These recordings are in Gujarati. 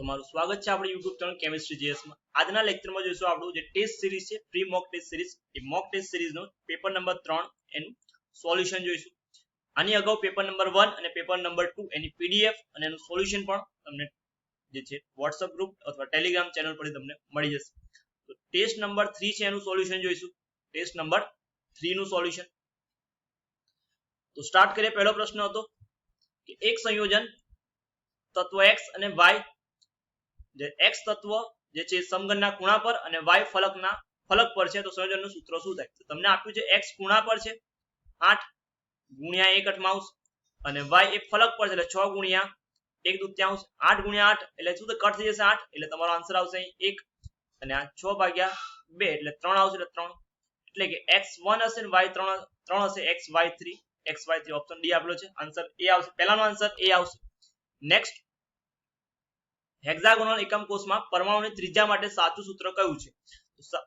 તમારું સ્વાગત છે આપણી YouTube ચેનલ કેમિસ્ટ્રી જીએસ માં। આજના લેક્ચરમાં જોઈશું આપણું જે ટેસ્ટ સિરીઝ છે પ્રી મોક ટેસ્ટ સિરીઝ, એ મોક ટેસ્ટ સિરીઝનો પેપર નંબર 3 એનું સોલ્યુશન જોઈશું। આની અગાઉ પેપર નંબર 1 અને પેપર નંબર 2 એની પીડીએફ અને એનું સોલ્યુશન પણ તમને જે છે WhatsApp ગ્રુપ અથવા ટેલિગ્રામ ચેનલ પર તમને મળી જશે। તો ટેસ્ટ નંબર 3 છે એનું સોલ્યુશન જોઈશું। ટેસ્ટ નંબર 3 નું સોલ્યુશન તો સ્ટાર્ટ કરીએ। પહેલો પ્રશ્ન હતો કે એક સંયોજન તત્વ x અને y જે x તત્વ જે છે સમઘનના ખૂણા પર અને y ફલકના ફલક પર છે, તો સંયોજનનું સૂત્ર શું થાય? તો તમને આપ્યું છે x ખૂણા પર છે 8 ગુણ્યા 1/8 અને y એ ફલક પર છે એટલે 6 ગુણ્યા 1/2, 8 ગુણ્યા 8 એટલે શું કટ થઈ જશે 8 એટલે તમારો આન્સર આવશે અહીં 1 અને આ 6 ભાગ્યા 2 એટલે 3 આવશે એટલે 3 એટલે કે x1 હશે ને y3 હશે xy3 ઓપ્શન ડી આપેલો છે, આન્સર એ આવશે। પહેલાનો આન્સર એ આવશે। નેક્સ્ટ, હેક્સાગોનલ એકમ કોષમાં પરમાણુની ત્રિજ્યા માટે સાચું સૂત્ર કયું છે?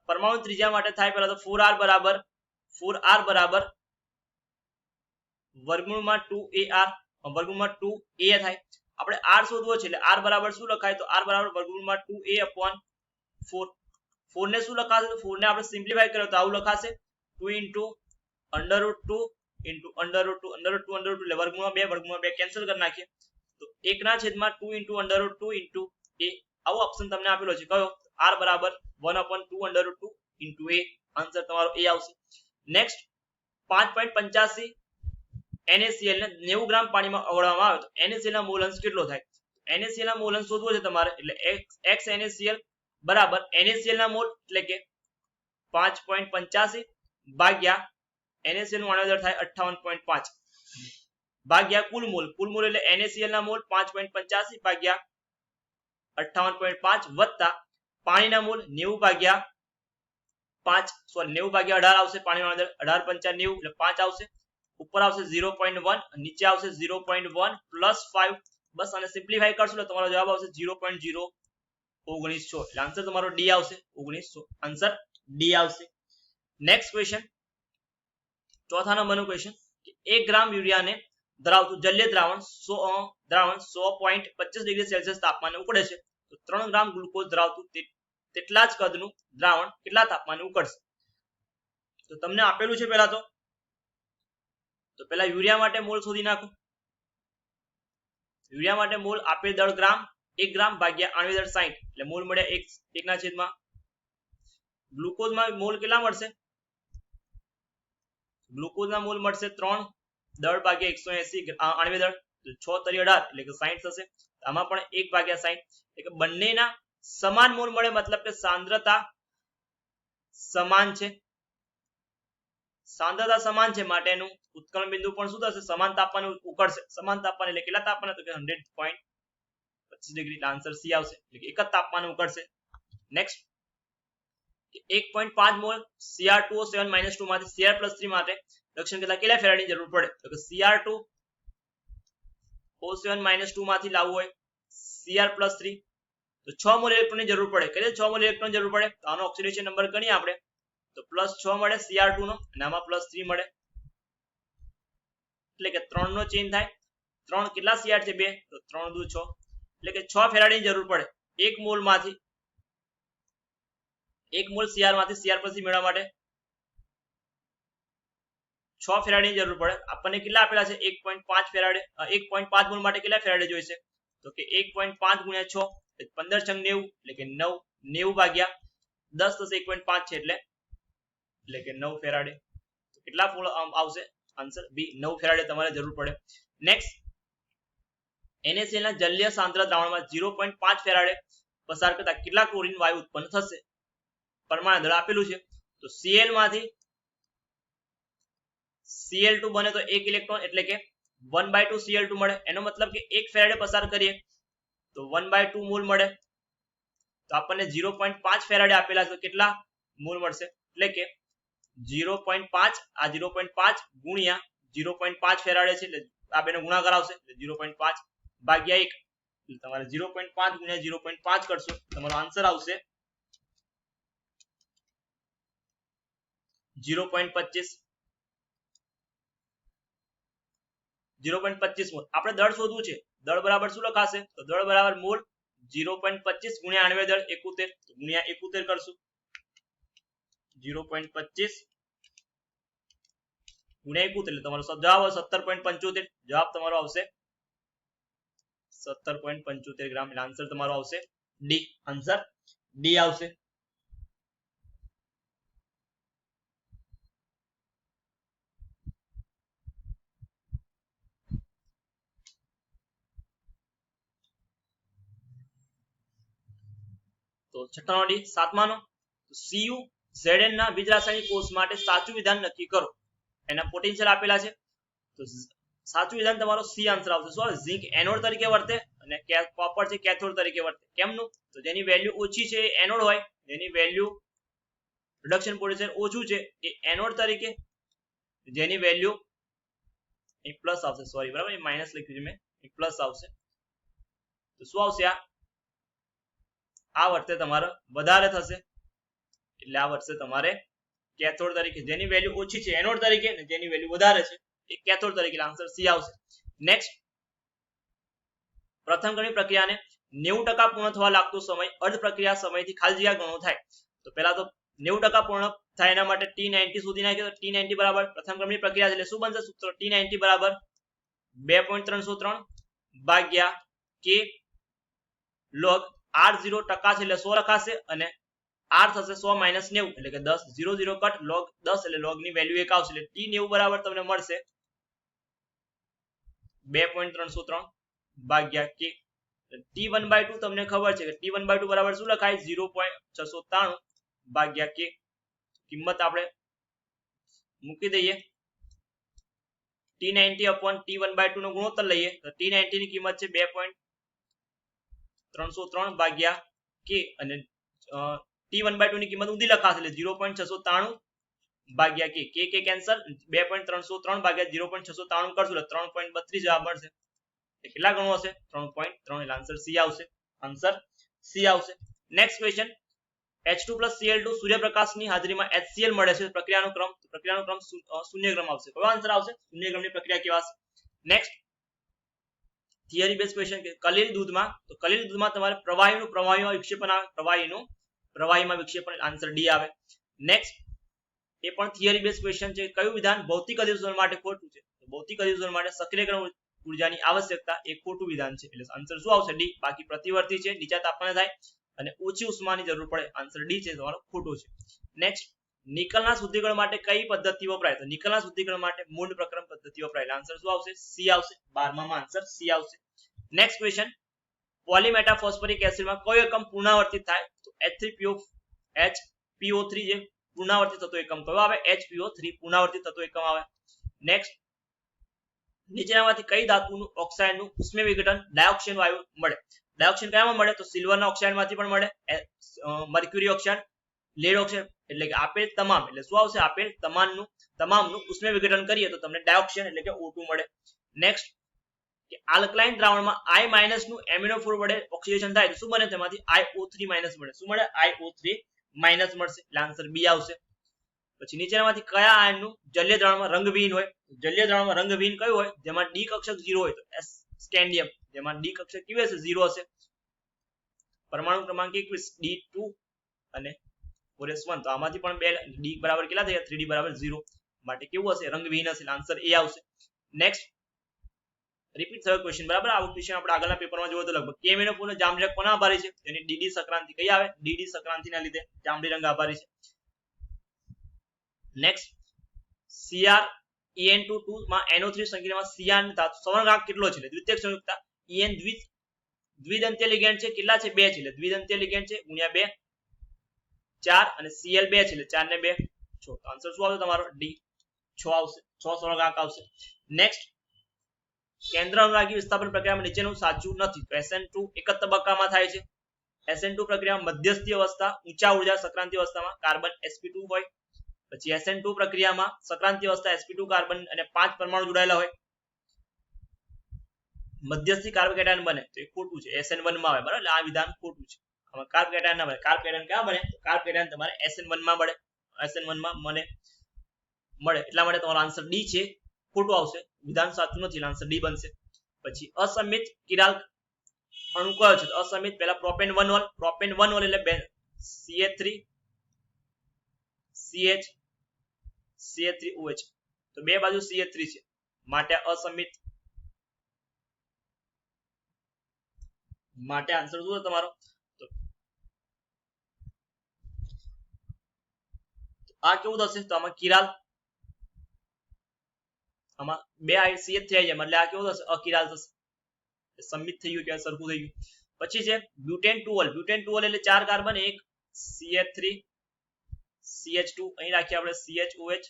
પરમાણુ ત્રિજ્યા માટે થાય પહેલા તો 4r બરાબર વર્ગમૂળમાં 2ar વર્ગમૂળમાં 2a થાય। આપણે r શોધવો છે એટલે r બરાબર શું લખાય? તો r બરાબર વર્ગમૂળમાં 2a/4 4 ને શું લખાશે? તો 4 ને આપણે સિમ્પ્લિફાય કરીએ તો આવું લખાશે 2 * √2 એટલે વર્ગમૂળમાં 2 કેન્સલ કરી નાખીએ તો 1 ના છેદમાં 2 * √2 a આવો ઓપ્શન તમને આપેલો છે। કયો? r બરાબર 1/2 √2 a આન્સર તમારો એ આવશે। નેક્સ્ટ, 5.85 NaCl ને 90 ગ્રામ પાણીમાં ઓગળવામાં આવે તો NaCl ના મોલ અંશ કેટલો થાય? NaCl ના મોલ અંશ શોધવો છે તમારે એટલે x NaCl બરાબર NaCl ના મોલ એટલે કે 5.85 ભાગ્યા NaCl નું આણ્ય દર થાય 58.5 ભાગ્યા કુલ મોલ એટલે NaCl ના મોલ 5.85 ભાગ્યા 58.5 વત્તા પાણીના મોલ 90 ભાગ્યા 18 આવશે। પાણીનો આણ્ય દર 18 × 5 = 90 એટલે 5 આવશે। ઉપર આવશે 0.1 નીચે આવશે 0.1 + 5 બસ આને સિમ્પ્લિફાઈ કરશો એટલે તમારો જવાબ આવશે 0.019 એટલે આન્સર તમારો ડી આવશે 1900 આન્સર ડી આવશે। નેક્સ્ટ ક્વેશ્ચન, ચોથા નંબરનું ક્વેશ્ચન કે 1 ગ્રામ યુરિયાને ધરાવતું જલીય દ્રાવણ 100.25 ડિગ્રી સેલ્સિયસ તાપમાને ઉકળે છે તો 3 ગ્રામ ગ્લુકોઝ ધરાવતું તેટલા જ કદનું દ્રાવણ કેટલા તાપમાને ઉકળશે? તો તમને આપેલું છે પહેલા તો પહેલા યુરિયા માટે મોલ શોધી નાખો। યુરિયા માટે મોલ આપેલ દળ ગ્રામ 1 ગ્રામ ભાગ્યા આણ્વિક દળ 60 એટલે મોલ મળે 1 ના છેદમાં ગ્લુકોઝમાં મોલ કેટલા મળશે? ગ્લુકોઝના મોલ મળશે 3 દળ ભાગ્યા 180 આણ્વિક દળ તો 6 * 18 એટલે કે 60 થશે। આમાં પણ 1/60 એટલે કે બંનેના સમાન મોલ મળે મતલબ કે સાંદ્રતા સમાન છે। સાંદ્રતા સમાન છે માટે એનું ઉત્કલન બિંદુ પણ શું થશે? સમાન તાપમાને ઉકળશે। સમાન તાપમાન એટલે કેટલા તાપમાને? તો કે 100.25 ડિગ્રી આન્સર સી આવશે એટલે કે એક જ તાપમાને ઉકળશે। નેક્સ્ટ, 1.5 મોલ Cr2O7 - 2 માંથી Cr+3 માટે રક્ષણ કેટલા ફેરાડની જરૂર પડે? તો કે Cr2O7 - 2 માંથી લાવવું હોય Cr+3 તો 6 મોલ ઇલેક્ટ્રોનની જરૂર પડે। કેટલે 6 મોલ ઇલેક્ટ્રોન જરૂર પડે? તો આનો ઓક્સિડેશન નંબર ગણીએ આપણે તો +6 મળે Cr2 નો અને આમાં +3 મળે એટલે કે 3 નો ચેન્જ થાય। 3 કેટલા Cr છે? 2 તો 3 × 2 = 6 એટલે કે 6 ફેરાડની જરૂર પડે એક મોલ Cr માંથી Cr+3 મેળવવા માટે 6 ફેરાડની જરૂર પડે। આપણને કેટલા આપેલા છે? 1.5 ફેરાડે 1.5 મોલ માટે કેટલા ફેરાડે જોઈશે? તો કે 1.5 × 6 15 × 90 એટલે કે 90 ભાગ્યા 10 થશે 1.5 છે એટલે કે 9 ફેરાડે કેટલા આવશે? આન્સર બી 9 ફેરાડે તમારે જરૂર પડે। નેક્સ્ટ, NaCl ના જલીય સાંદ્ર દ્રાવણમાં 0.5 ફેરાડે પસાર કરતા કેટલા ક્લોરીન વાયુ ઉત્પન્ન થશે? પરમાણુ દળ આપેલું છે તો Cl માંથી Cl2 બને તો 1 ઇલેક્ટ્રોન એટલે કે 1/2 Cl2 મળે। એનો મતલબ કે 1 ફેરાડે પસાર કરીએ તો 1/2 મોલ મળે તો આપણને 0.5 ફેરાડે આપેલા છે કેટલા મોલ મળશે? એટલે કે 0.5 આ 0.5 ગુણ્યા 0.5 ફેરાડે છે એટલે આ બેનો ગુણાકાર આવશે એટલે 0.5 ભાગ્યા 1 એટલે તમારે 0.5 ગુણ્યા 0.5 કરશો તમારો આન્સર આવશે 0.25 મોલ। આપણે દળ શોધવું છે, દળ બરાબર શું લખાશે? તો દળ બરાબર મોલ 0.25 ગુણ્યા 98 દળ 71 ગુણ્યા 71 કરશું 0.25 ગુણ્યા 71 એટલે તમારો જવાબ આવશે 17.75 જવાબ તમારો આવશે 17.75 ગ્રામ એટલે આન્સર તમારો આવશે ડી આન્સર ડી આવશે તો છઠ્ઠાનો ડી સાતમાનો CU Zn ના વીજ રાસાયણિક કોષ માટે સાચું વિધાન નક્કી કરો એના પોટેન્શિયલ આપેલા છે તો સાચું વિધાન તમારો સી આન્સર આવશે શું ઝિંક એનોડ તરીકે વર્તે અને કોપર છે કેથોડ તરીકે વર્તે કેમનું તો જેની વેલ્યુ ઓછી છે એ એનોડ હોય જેની વેલ્યુ રિડક્શન પોટેન્શિયલ ઓછું છે એ એનોડ તરીકે જેની વેલ્યુ એ પ્લસ આવશે સોરી બરાબર એ માઈનસ લખ્યું છે મેં એ પ્લસ આવશે તો શું આવશે આ વર્ષે તમારે વધારે થશે એટલે આ વર્ષે તમારે કેથોડ તરીકે જેની વેલ્યુ ઓછી છે એનોડ તરીકે અને જેની વેલ્યુ વધારે છે એ કેથોડ તરીકે આન્સર સી આવશે નેક્સ્ટ પ્રથમ ક્રમની પ્રક્રિયાને 90% પૂર્ણ થવા લાગતો સમય અર્ધ પ્રક્રિયા સમયથી ખાલી જગ્યા ગણો થાય તો પહેલા તો 90% પૂર્ણ થાય એના માટે T90 સુધી નાખ્યો તો T90 બરાબર પ્રથમ ક્રમની પ્રક્રિયા એટલે શું બનશે સૂત્ર T90 બરાબર 2.303 ભાગ્યા k log R0 ટકા છે એટલે 100 લખાશે અને R થશે 100 માઈનસ 90 એટલે કે 10 0 0 કટ log 10 એટલે log ની વેલ્યુ 1 આવશે એટલે T90 બરાબર તમને મળશે 2.303 ભાગ્યા k T1/2 તમને ખબર છે કે T1/2 બરાબર શું લખાય 0.693 ભાગ્યા k કિંમત આપણે મૂકી દઈએ T90 upon T1/2 નો ગુણોત્તર લઈએ તો T90 ની કિંમત છે 2.303 ભાગ્યા k અને T1/2 ની કિંમત ઊંધી લખાશે એટલે 0.693 ભાગ્યા k k કેન્સલ 2.303 ભાગ્યા 0.693 કરશું એટલે 3.32 જવાબ મળશે કેટલા ગણો હશે 3.3 એટલે આન્સર સી આવશે આન્સર સી આવશે નેક્સ્ટ ક્વેશ્ચન H2+Cl2 સૂર્યપ્રકાશની હાજરીમાં HCl મળે છે પ્રક્રિયાનો ક્રમ શૂન્ય ક્રમ આવશે કયો આન્સર આવશે શૂન્ય ક્રમની પ્રક્રિયા કેવા છે નેક્સ્ટ થિયરી બેઝ ક્વેશ્ચન કે કલીલ દૂધમાં તમારે પ્રવાહીમાં વિક્ષેપણ આવે પ્રવાહીમાં વિક્ષેપણ આન્સર ડી આવે નેક્સ્ટ એ પણ થિયરી બેઝ ક્વેશ્ચન છે કયું વિધાન ભૌતિક અધિસંધાન માટે ખોટું છે તો ભૌતિક અધિસંધાન માટે સક્રિયકરણ ઉર્જાની આવશ્યકતા એ ખોટું વિધાન છે એટલે આન્સર શું આવશે ડી બાકી પ્રતિવર્તી છે નીચા તાપમાને થાય અને ઓછી ઉષ્માની જરૂર પડે આન્સર ડી છે તમારો ખોટો છે નેક્સ્ટ નિકલના શુદ્ધિકરણ માટે કઈ પદ્ધતિ વપરાય તો નિકલના શુદ્ધિકરણ માટે મૂળ પ્રકરણ પદ્ધતિ વપરાય આન્સર શું આવશે સી આવશે 12મા માં આન્સર સી આવશે નેક્સ્ટ ક્વેશ્ચન પોલીમેટાફોસ્ફરિક એસિડમાં કયો એકમ પુનરાવર્તિત થાય તો HPO3 જે પુનરાવર્તિત થતો એકમ કયો આવે HPO3 પુનરાવર્તિત થતો એકમ આવે નેક્સ્ટ નીચેનામાંથી કઈ ધાતુનું ઓક્સાઇડનું ઉષ્મ વિઘટન ડાયોક્સિન વાયુ મળે ડાયોક્સિન કયામાં મળે તો સિલ્વરના ઓક્સાઇડમાંથી પણ મળે મર્ક્યુરી ઓક્સાઇડ લેડ ઓક્સાઇડ એટલે કે આપેલ તમામ એટલે શું આવશે આપેલ તમામનું ઉષ્મ વિઘટન કરીએ તો તમને ડાયોક્સિન એટલે કે O2 મળે નેક્સ્ટ કે આલ્કલાઇન દ્રાવણમાં I- નું એમિનો ફોર વડે ઓક્સિડેશન થાય તો શું બને તેમાંથી IO3- મળે શું મળે IO3- મળશે એટલે આન્સર બી આવશે પછી નીચેનામાંથી કયા આયનનું જલીય દ્રાવણમાં રંગવિહીન હોય જલીય દ્રાવણમાં રંગવિહીન કયું હોય જેમાં ડી કક્ષક 0 હોય તો સ્કેન્ડિયમ જેમાં ડી કક્ષક કેવું હશે 0 હશે પરમાણુ ક્રમાંક 21 D2 અને 4s1 તો આમાંથી પણ બે ડી બરાબર કેટલા થયા 3d બરાબર 0 માટે કેવું હશે રંગવિહીન હશે આન્સર એ આવશે નેક્સ્ટ રિપીટ થયો ક્વેશ્ચન બરાબર આ ક્વેશ્ચન આપણે આગળના પેપરમાં જોયો તો લગભગ કેમ એનો પૂર્ણ જાંબલી રંગ કોના આભારી છે તેની ડીડી સંક્રાંતિ કઈ આવે ડીડી સંક્રાંતિના લીધે જાંબલી રંગ આભારી છે નેક્સ્ટ CrEn2 માં NO3 સંકેતમાં Cr ધાતુ સમઘાતાંક કેટલો છે દ્વિતીયક સંયુક્તતા En દ્વિદંતીય લિગેન્ડ છે કેટલા છે 2 છે એટલે દ્વિદંતીય લિગેન્ડ છે ગુણ્યા 2 4 અને Cl 2 છે એટલે 4 ને 2 6 તો આન્સર શું આવશે તમારો ડી 6 આવશે 6 સમઘાતાંક આવશે નેક્સ્ટ કેન્દ્ર અનુરાગી વિસ્થાપન પ્રક્રિયામાં નીચેનું સાચું નથી તો SN2 એક જ તબક્કામાં થાય છે SN2 પ્રક્રિયામાં મધ્યસ્થી અવસ્થા ઊંચા ઉર્જા સંક્રાંતિ અવસ્થામાં કાર્બન sp2 હોય પછી SN2 પ્રક્રિયામાં સંક્રાંતિ અવસ્થા sp2 કાર્બન અને 5 પરમાણુ જોડાયેલા હોય મધ્યસ્થી કાર્બોકેટાયન બને તો એ ખોટું છે SN1 માં આવે બરાબર એટલે આ વિધાન ખોટું છે આમાં કાર્બોકેટાયન ના બને કાર્બોકેટાયન ક્યાં બને તો કાર્બોકેટાયન તમારે SN1 માં મળે SN1 માં મળે એટલા માટે તમારો આન્સર ડી છે ખોટું આવશે વિધાન સાચું નથી આન્સર ડી બનશે પછી અસમિત કિરાલ અણુ કયો છે? અસમિત પહેલા પ્રોપેન 1 ઓલ, પ્રોપેન 1 ઓલ એટલે CH3 CH CH3OH, તો બે બાજુ CH3 છે માટે અસમિત, માટે આન્સર શું છે તમારો? તો આ કેવું થશે? તો આમાં કિરાલ, આમાં બે CH3 આવી જાય એટલે આ કેવું થશે? અકિરાલ થશે, સમિત થઈ ગયું, કે સરખું થઈ ગયું. પછી છે બ્યુટેન 2 ઓલ, બ્યુટેન 2 ઓલ એટલે 4 કાર્બન, એક CH3 CH2, અહીં રાખીએ આપણે CHOH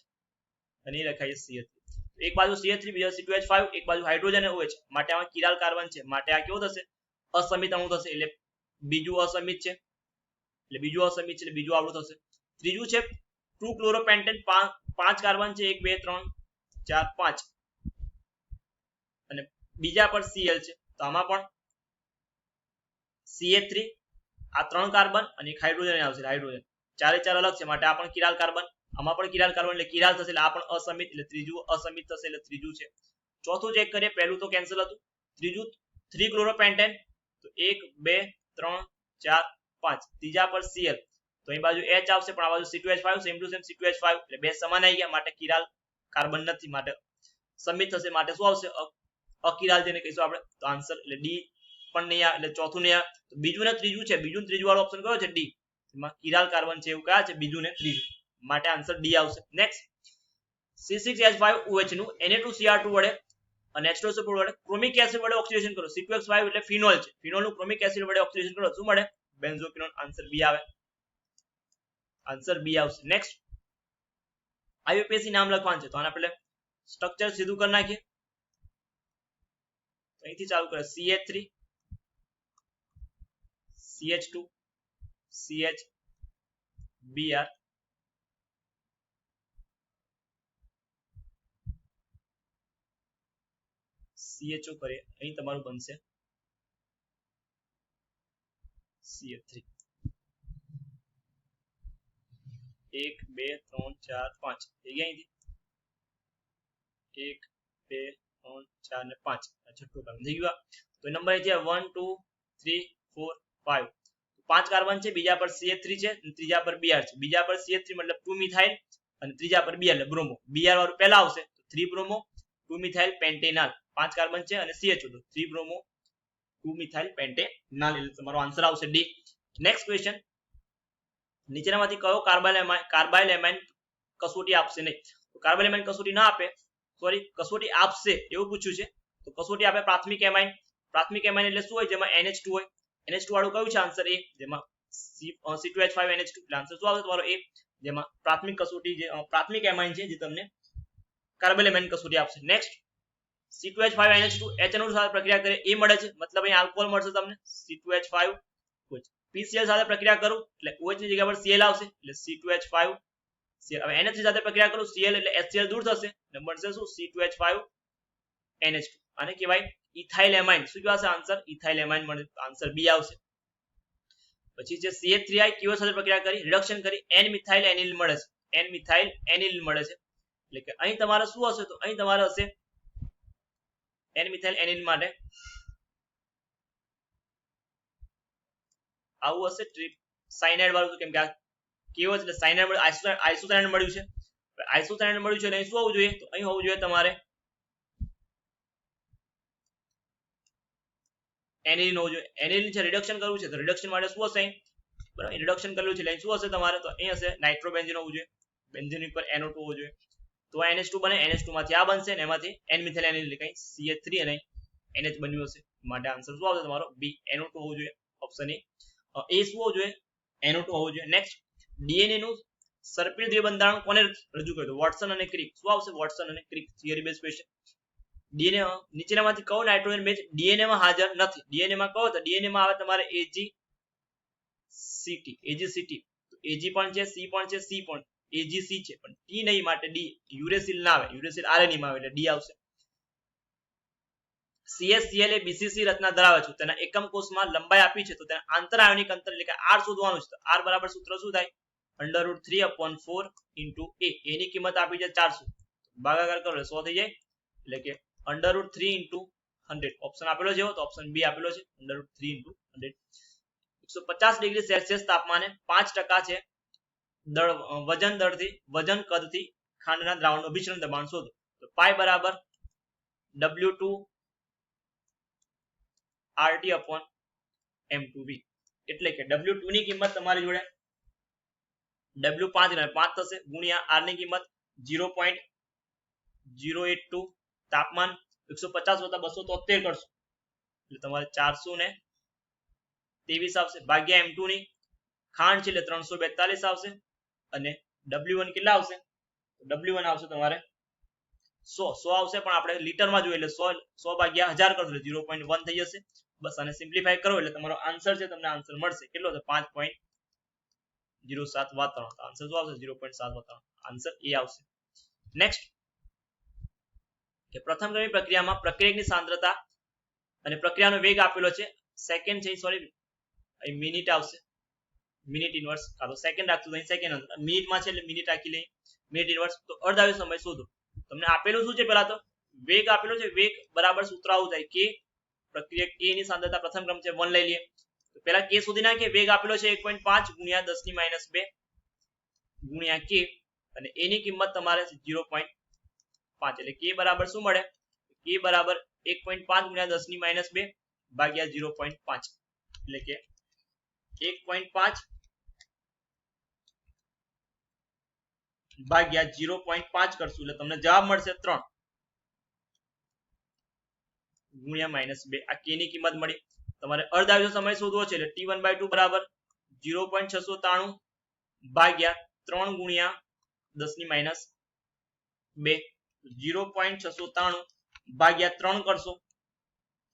અને અહીં લખાઈએ CH3, એક બાજુ CH3 બીજા C2H5, એક બાજુ હાઇડ્રોજન OH, માટે આમાં કિરાલ કાર્બન છે માટે આ કેવું થશે? અસમિત અણુ થશે, એટલે બીજું અસમિત છે, એટલે બીજું અસમિત છે એટલે બીજું આવડું થશે. ત્રીજું છે 2 ક્લોરોપેન્ટેન, 5 કાર્બન છે, 1 2 3 4 5, અને બીજા પર Cl છે, તો આમાં પણ CH3, આ 3 કાર્બન અને એક હાઇડ્રોજન આવશે, હાઇડ્રોજન ચારે ચાર અલગ છે માટે આ પણ કિરાલ કાર્બન, આમાં પણ કિરાલ કાર્બન એટલે કિરાલ થશે, એટલે આ પણ અસમિત, એટલે ત્રીજું અસમિત થશે, એટલે ત્રીજું છે. ચોથું ચેક કરીએ, પહેલું તો કેન્સલ હતું. ત્રીજું 3 ક્લોરોપેન્ટેન, તો 1 2 3 4 5, ત્રીજા પર Cl, તો અહીં બાજુ H આવશે પણ આ બાજુ C2H5, same to same C2H5, એટલે બે સમાન આવી ગયા માટે કિરાલ કાર્બન નથી, માટે સમિત થશે, માટે શું આવશે? અકિરાલ જેને કહીશું આપણે, તો આન્સર એટલે ડી પણ નહીં આવે, એટલે ચોથું નહીં આવે. તો બીજું ને ત્રીજું છે, બીજું ત્રીજું વાળો ઓપ્શન કયો છે? ડી, એમાં કિરાલ કાર્બન છે એવું કયા છે? બીજું ને ત્રીજું, માટે આન્સર ડી આવશે. નેક્સ્ટ C6H5OH નું Na2Cr2 વડે અને H2SO4 વડે ક્રોમિક એસિડ વડે ઓક્સિડેશન કરો. C2H5 એટલે ફિનોલ છે, ફિનોલ નું ક્રોમિક એસિડ વડે ઓક્સિડેશન કરો, શું મળે? બેન્ઝોક્વિનોન, આન્સર બી આવે, આન્સર બી આવશે. નેક્સ્ટ IUPAC નામ લખવાનું છે, તો આના પહેલા સ્ટ્રક્ચર સીધું કરી નાખીએ, અહીંથી ચાલુ કરે CH3 CH2 CH Br, CHO કરીએ, અહીં તમારું બનશે CH3, 1 2 3 4 5 થઈ ગયા, અહીંથી 1 2 3 4 ને 5, છઠ્ઠું કાર્બન થઈ ગયું. તો નંબર છે 1 2 3 4 5, 5 કાર્બન છે, બીજા પર CH3 છે, ત્રીજા પર Br છે. બીજા પર CH3 મતલબ 2 મિથાઇલ અને ત્રીજા પર Br એટલે બ્રોમો, Br વાળું પહેલા આવશે, 3 બ્રોમો 2 મિથાઇલ પેન્ટેનાલ, 5 કાર્બન છે અને CHO, તો 3 બ્રોમો 2 મિથાઇલ પેન્ટેનાલ, એટલે તમારો આન્સર આવશે ડી. નેક્સ્ટ ક્વેશ્ચન, નીચેનામાંથી કયો કાર્બાઇલ એમાઇન કસોટી આપશે નહીં? તો કાર્બાઇલ એમાઇન કસોટી ના આપે, સોરી કસોટી આપશે એવું પૂછ્યું છે, તો કસોટી આપે પ્રાથમિક એમાઇન. પ્રાથમિક એમાઇન એટલે શું હોય? જેમાં NH2 હોય, NH2 વાળું કયું છે? આન્સર એ, જેમાં C2H5 NH2, એટલે આન્સર શું આવશે તમારો? એ, જેમાં પ્રાથમિક કસોટી જે પ્રાથમિક એમાઇન છે જે તમને કાર્બાઇલ એમાઇન કસોટી આપશે. નેક્સ્ટ C2H5 NH2 HNO સાથે પ્રક્રિયા કરે એ મળે છે, મતલબ અહીં આલ્કોહોલ મળશે તમને, C2H5 PCl સાથે પ્રક્રિયા કરું એટલે OH ની જગ્યા પર Cl આવશે, એટલે C2H5 Cl. હવે NH3 સાથે પ્રક્રિયા કરું Cl એટલે HCl દૂર થશે, નંબર છે શું? C2H5 NH2, આને કહેવાય ઇથાઇલ એમાઇન. શું કહેવાશે આન્સર? ઇથાઇલ એમાઇન મળે, આન્સર બી આવશે. પછી છે CH3I કેવો સાથે પ્રક્રિયા કરી, રિડક્શન કરી N મિથાઇલ એનિલ મળે છે, N મિથાઇલ એનિલ મળે છે, એટલે કે અહીં તમારે શું હશે? તો અહીં તમારે હશે N મિથાઇલ એનિલ માટે આવું હશે સાયનાઇડ વાળું, કેમ કે આ કેવો છે એટલે સાયનાઇડ આઇસોસાયનાઇડ મળ્યું છે, આઇસોસાયનાઇડ મળ્યું છે, અહીં શું હોવું જોઈએ? તો અહીં હોવું જોઈએ તમારે એનિલિન હોવું જોઈએ. એનિલિન છે રિડક્શન કરવું છે, તો રિડક્શન માટે શું હશે? બરાબર, રિડક્શન કરવું છે એટલે શું હશે તમારે? તો અહીં હશે નાઇટ્રોબેન્ઝીન હોવું જોઈએ, બેન્ઝીન ઉપર NO2 હોવું જોઈએ, તો આ NH2 બને, NH2 માંથી આ બનશે ને એમાંથી N મિથાઇલ એનિલ એટલે કઈ CH3 અને NH બન્યું હશે, માટે આન્સર શું આવશે તમારો? બી, NO2 હોવું જોઈએ, ઓપ્શન એ. એ શું હોવું જોઈએ? NO2 હોવું જોઈએ. નેક્સ્ટ DNA નું સર્પિલ દ્વિબંધારણ કોને રજૂ કર્યું? વોટસન અને ક્રિક. શું આવશે? વોટસન અને creek, theory base question. DNA નીચેનામાંથી કયો નાઇટ્રોજન બેઝ DNA માં હાજર નથી? DNA માં કયો? તો DNA માં આવે તમારે AgCT, AgCT, Ag પણ છે, C પણ છે, C પણ AgC છે, પણ T નહીં માટે D. યુરેસિલ ના આવે, યુરેસિલ RNA માં આવે એટલે D આવશે. CSCl એ BCC રચના ધરાવે છે, તેના એકમ કોષમાં લંબાઈ આપી છે, તો તેના આંતરાયોનિક અંતર એટલે કે R શોધવાનું છે. તો R બરાબર સૂત્ર શું થાય? √3/4 * A. એની કિંમત આપી છે 400, ભાગાકાર કરો એટલે 100 થઈ જાય, એટલે કે √3 * 100 ઓપ્શન આપેલો છે તો ઓપ્શન બી આપેલો છે √3 × 100 150 ડિગ્રી સેલ્સિયસ તાપમાને 5% છે વજન કદથી ખાંડના દ્રાવણનું અભિસરણ દબાણ શોધો તો પાઈ બરાબર W2 RT upon M2V એટલે કે W2 ની કિંમત તમારી જોડે W5 થશે ગુણ્યા R ની કિંમત 0.082 તાપમાન 150 + 273 કરશો એટલે તમારે 423 આવશે ભાગ્યા M2 ની ખાંડ છે એટલે 342 આવશે અને W1 કેટલા આવશે W1 આવશે તમારે 100 આવશે પણ આપણે લીટરમાં જોઈએ એટલે 100 ભાગ્યા 1000 કરશો એટલે 0.1 થઈ જશે બસ આને સિમ્પ્લિફાઈ કરો એટલે તમારો આન્સર છે તમને આન્સર મળશે કેટલો છે 5.07 વાતાવરણ આન્સર શું આવશે 0.7 વાતાવરણ આન્સર એ આવશે નેક્સ્ટ કે પ્રથમ ક્રમની પ્રક્રિયામાં પ્રક્રિયકની સાંદ્રતા અને પ્રક્રિયાનો વેગ આપેલો છે સેકન્ડ છે સોરી અહીં મિનિટ આવશે મિનિટ ઇન્વર્સ કાં તો સેકન્ડ રાખશું અહીં સેકન્ડ મિનિટમાં છે એટલે મિનિટ રાખી લઈએ મિનિટ ઇન્વર્સ તો અર્ધાવ્ય સમય શોધો તમને આપેલું શું છે પહેલા તો વેગ આપેલો છે વેગ બરાબર સૂત્ર આવું થાય કે પ્રક્રિયક A ની સાંદ્રતા પ્રથમ ક્રમ છે 1 લઈ લઈએ તો પહેલા k શોધી નાખીએ વેગ આપેલો છે 1.5 ગુણ્યા 10 ની -2 ગુણ્યા k અને a ની કિંમત તમારે 0.5 એટલે k બરાબર શું મળે k બરાબર 1.5 ગુણ્યા 10 ની -2 ભાગ્યા 0.5 એટલે કે 1.5 ભાગ્યા 0.5 કરશું એટલે તમને જવાબ મળશે 3 ગુણ્યા -2 આ k ની કિંમત મળી તમારે અર્ધાવ્ય સમય શોધવો છે એટલે t1/2 બરાબર 0.693 ભાગ્યા 3 ગુણ્યા 10 ની -2 0.693 ભાગ્યા 3 કરશો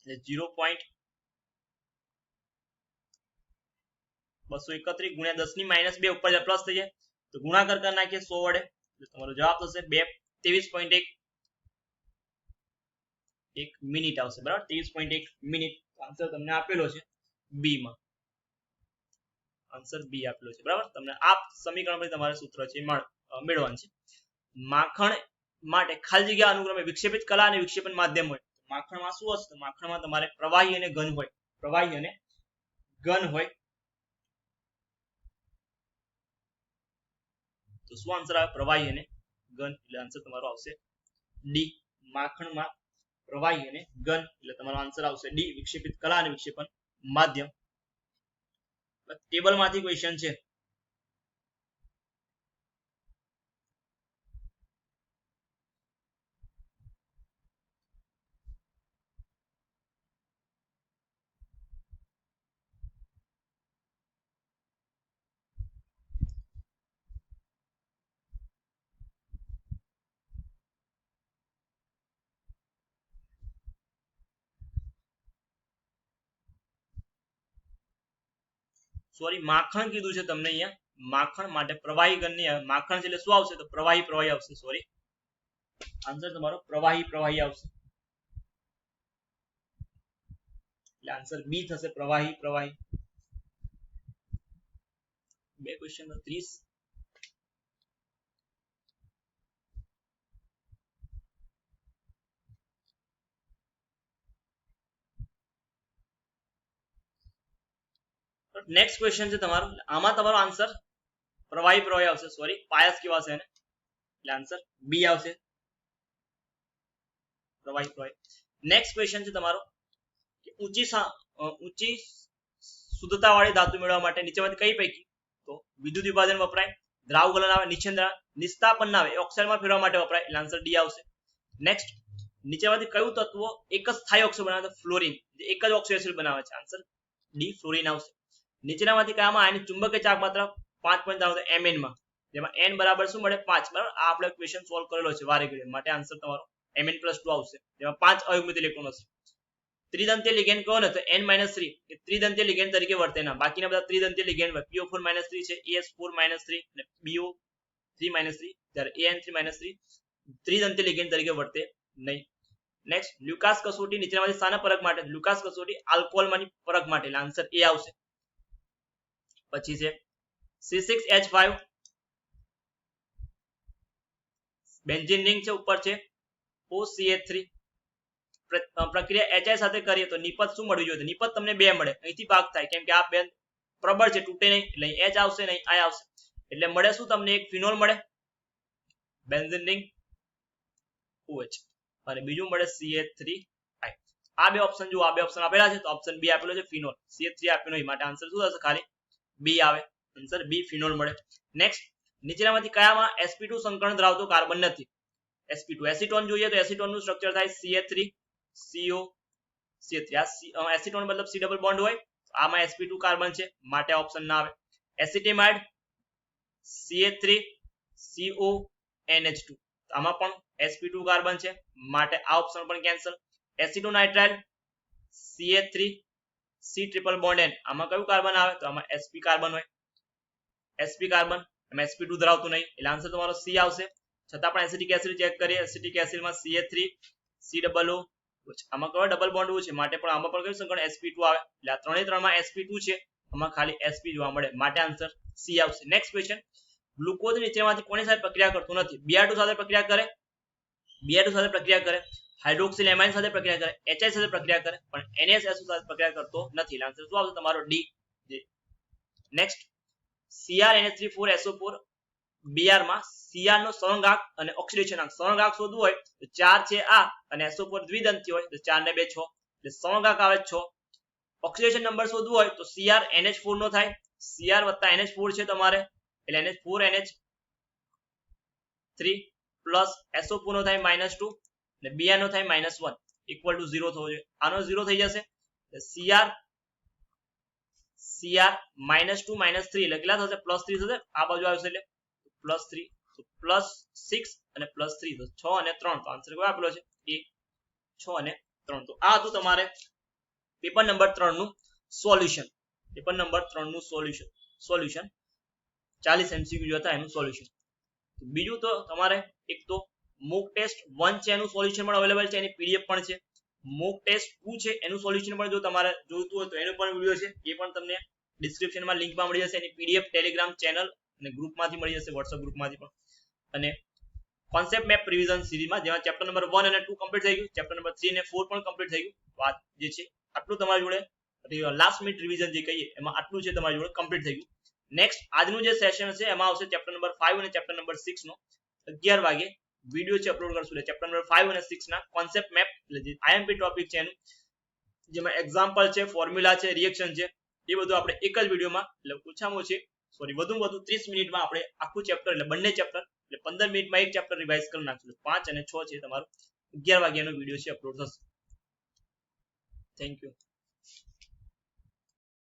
એટલે 0.231 ગુણ્યા 10 ની -2 ઉપર પ્લસ થઈ જાય તો ગુણાકાર કરી નાખીએ 100 વડે એટલે તમારો જવાબ થશે 23.1 મિનિટ આવશે બરાબર 23.1 મિનિટ આન્સર તમને આપેલો છે બી માં આન્સર બી આપેલો છે બરાબર તમને આ સમીકરણ પર તમારે સૂત્ર છે મેળવવાનું છે માખણ માટે ખાલી જગ્યા અનુક્રમે વિક્ષેપિત કલા અને વિક્ષેપન માધ્યમ હોય માખણમાં શું હશે માખણમાં તમારે પ્રવાહી અને ઘન હોય તો શું આન્સર આવે પ્રવાહી અને ઘન એટલે આન્સર તમારો આવશે ડી માખણમાં પ્રવાહી અને ઘન એટલે તમારો આન્સર આવશે ડી વિક્ષેપિત કલા અને વિક્ષેપન માધ્યમ ટેબલ માંથી ક્વેશ્ચન છે સોરી માખણ કીધું છે તમને અહીંયા માખણ માટે પ્રવાહી ઘન નહીં આવે માખણ છે એટલે શું આવશે તો પ્રવાહી આવશે સોરી આન્સર તમારો પ્રવાહી આવશે એટલે આન્સર બી થશે પ્રવાહી બે ક્વેશ્ચન 30 નેક્સ્ટ ક્વેશ્ચન છે તમારો આમાં તમારો આન્સર પ્રવાહી આવશે સોરી પાયસ કેવા છે એટલે આન્સર બી આવશે પ્રવાહી નેક્સ્ટ ક્વેશ્ચન છે તમારો કે ઊંચી શુદ્ધતા વાળી ધાતુ મેળવવા માટે નીચેમાંથી કઈ પૈકી તો વિદ્યુત વિભાજન વપરાય દ્રાવ ગલન આવે નિસ્તાપન ના આવે ઓક્સાઇડમાં ફેરવા માટે વપરાય એટલે આન્સર ડી આવશે નેક્સ્ટ નીચેમાંથી કયું તત્વ એક જ સ્થાયી ઓક્સાઇડ બનાવે તો ફ્લોરિન જે એક જ ઓક્સાઇડ બનાવે છે આન્સર ડી ફ્લોરિન આવશે નીચેનામાંથી કયામાં આની ચુંબકીય ચાર્જ માત્ર 5.3 mn માં જેમાં n બરાબર શું મળે 5 બરાબર આ આપણે ક્વેશ્ચન સોલ્વ કરેલો છે વારે ઘડીએ માટે આન્સર તમારો mn+2 આવશે જેમાં 5 અયુગ્મિત ઇલેક્ટ્રોન હશે ત્રિદંતીય લિગેન્ડ કહો ને તો n-3 એ ત્રિદંતીય લિગેન્ડ તરીકે વર્તે ના બાકીના બધા ત્રિદંતીય લિગેન્ડ હોય PO4-3 છે AS4-3 અને BO3-3 જ્યારે AN3-3 ત્રિદંતીય લિગેન્ડ તરીકે વર્તે નહીં નેક્સ્ટ લ્યુકાસ કસોટી નીચેનામાંથી શાના પરખ માટે લ્યુકાસ કસોટી આલ્કોહોલમાંની પરખ માટે એટલે આન્સર એ આવશે પછી છે C6H5 બેન્ઝીન રિંગ છે ઉપર છે OCH3 પ્રક્રિયા HI સાથે કરીએ તો નિપજ શું મળવી જોઈએ? નિપજ તમને 2 મળે, અહીંથી ભાગ થાય કેમ કે આ બેન પ્રબળ છે, તૂટે નહીં, એટલે H આવશે નહીં, I આવશે, એટલે મળે શું તમને? એક ફિનોલ મળે બેન્ઝીન રિંગ OH અને બીજું મળે CH3I. આ બે ઓપ્શન જો આ બે ઓપ્શન આપેલા છે તો ઓપ્શન બી આપેલો છે ફિનોલ, CH3 આપ્યો નહીં, માટે આન્સર શું થશે? ખાલી બી આવે, આન્સર બી ફિનોલ મળે. નેક્સ્ટ, નીચેનામાંથી કયામાં sp2 સંકરણ ધરાવતો કાર્બન નથી? sp2 એસિટોન જોઈએ તો એસિટોન નું સ્ટ્રક્ચર થાય CH3 CO CH3. આ એસિટોન મતલબ C ડબલ બોન્ડ હોય, આમાં sp2 કાર્બન છે, માટે ઓપ્શન ના આવે. એસિટેમાઇડ CH3 CO NH2, આમાં પણ sp2 કાર્બન છે, માટે આ ઓપ્શન પણ cancel. Acetonitrile CH3 C triple bond N, આમાં કયું કાર્બન આવે? તો આમાં sp કાર્બન હોય, sp કાર્બન, એમાં sp2 ધરાવતું નહીં, એટલે આન્સર તમારો C આવશે. છતાં પણ એસિટિક એસિડ ચેક કરીએ, એસિટિક એસિડમાં CH3 COO, આમાં કયો ડબલ બોન્ડ છે, માટે પણ આમાં પણ કયું સંકરણ sp2 આવે, એટલે આ ત્રણે ત્રણમાં sp2 છે, આમાં ખાલી sp જોવા મળે, માટે આન્સર C આવશે. નેક્સ્ટ ક્વેશ્ચન, ગ્લુકોઝ નીચેમાંથી કોની સાથે પ્રક્રિયા કરતું નથી? Br2 સાથે પ્રક્રિયા કરે, Br2 સાથે પ્રક્રિયા કરે, હાઇડ્રોક્સિલ એમાઇન સાથે પ્રક્રિયા કરે, HI સાથે પ્રક્રિયા કરે, પણ NaSO સાથે પ્રક્રિયા કરતો નથી, એટલે આન્સર શું આવશે તમારો? D. નેક્સ્ટ, CrNH3 Br માં Cr નો સળંગાંક અને ઓક્સિડેશન અંક, સળંગાંક શોધવું હોય તો 4 છે આ અને SO4 દ્વિદંતી હોય તો 4 ને 2 6, એટલે સળંગાંક આવે 6. ઓક્સિડેશન નંબર શોધવું હોય તો Cr NH4 નો થાય, Cr + NH4 છે તમારે, એટલે NH4 NH3 પ્લસ SO4 નો થાય -2 અને Br નો થાય -1 ઇક્વલ ટુ 0 થવો જોઈએ, આનો 0 થઈ જશે. Cr -2 -3 એટલે કેટલા થશે? +3 થશે, આ બાજુ આવશે એટલે +3, તો +6 અને +3 તો 6 અને 3, તો આન્સર કયો આપેલો છે? A, 6 અને 3. તો આ હતું તમારે પેપર નંબર 3 નું સોલ્યુશન. પેપર નંબર 3 નું સોલ્યુશન 40 MCQ હતા એનું સોલ્યુશન. બીજું તો તમારે એક તો મોક ટેસ્ટ 1 છે એનું સોલ્યુશન પણ અવેલેબલ છે, એની PDF પણ છે. મોક ટેસ્ટ 2 છે એનું સોલ્યુશન પણ જો તમારે જોઈતું હોય તો એનો પણ વિડિયો છે, એ પણ તમને ડિસ્ક્રિપ્શનમાં લિંકમાં મળી જશે, એની PDF ટેલિગ્રામ ચેનલ અને ગ્રુપમાંથી મળી જશે, WhatsApp ગ્રુપમાંથી પણ. અને કોન્સેપ્ટ મેપ રિવિઝન સિરીઝમાં જેમાં ચેપ્ટર નંબર 1 અને 2 કમ્પ્લીટ થઈ ગયું, ચેપ્ટર નંબર 3 અને 4 પણ કમ્પ્લીટ થઈ ગયું. વાત જે છે આટલું તમારી જોડે લાસ્ટ મિનિટ રિવિઝન જે કહીએ એમાં આટલું છે તમારી જોડે કમ્પ્લીટ થઈ ગયું. નેક્સ્ટ આજનું જે સેશન છે એમાં આવશે ચેપ્ટર નંબર 5 અને ચેપ્ટર નંબર 6 નો 11 વાગે વિડિયો છે અપલોડ કરશું, એટલે ચેપ્ટર નંબર 5 અને 6 ના કોન્સેપ્ટ મેપ એટલે જે IMP ટોપિક છે એનું, જેમાં એક્ઝામ્પલ છે, ફોર્મ્યુલા છે, રિએક્શન છે, એ બધું આપણે એક જ વિડિયોમાં એટલે ઓછામાં ઓછી વધુમાં વધુ 30 મિનિટમાં આપણે આખું ચેપ્ટર એટલે બંને ચેપ્ટર એટલે 15 મિનિટમાં એક ચેપ્ટર રિવાઇઝ કરી નાખશું. 5 અને 6 છે તમારો 11 વાગ્યાનો વિડિયો છે અપલોડ થશે. Thank you.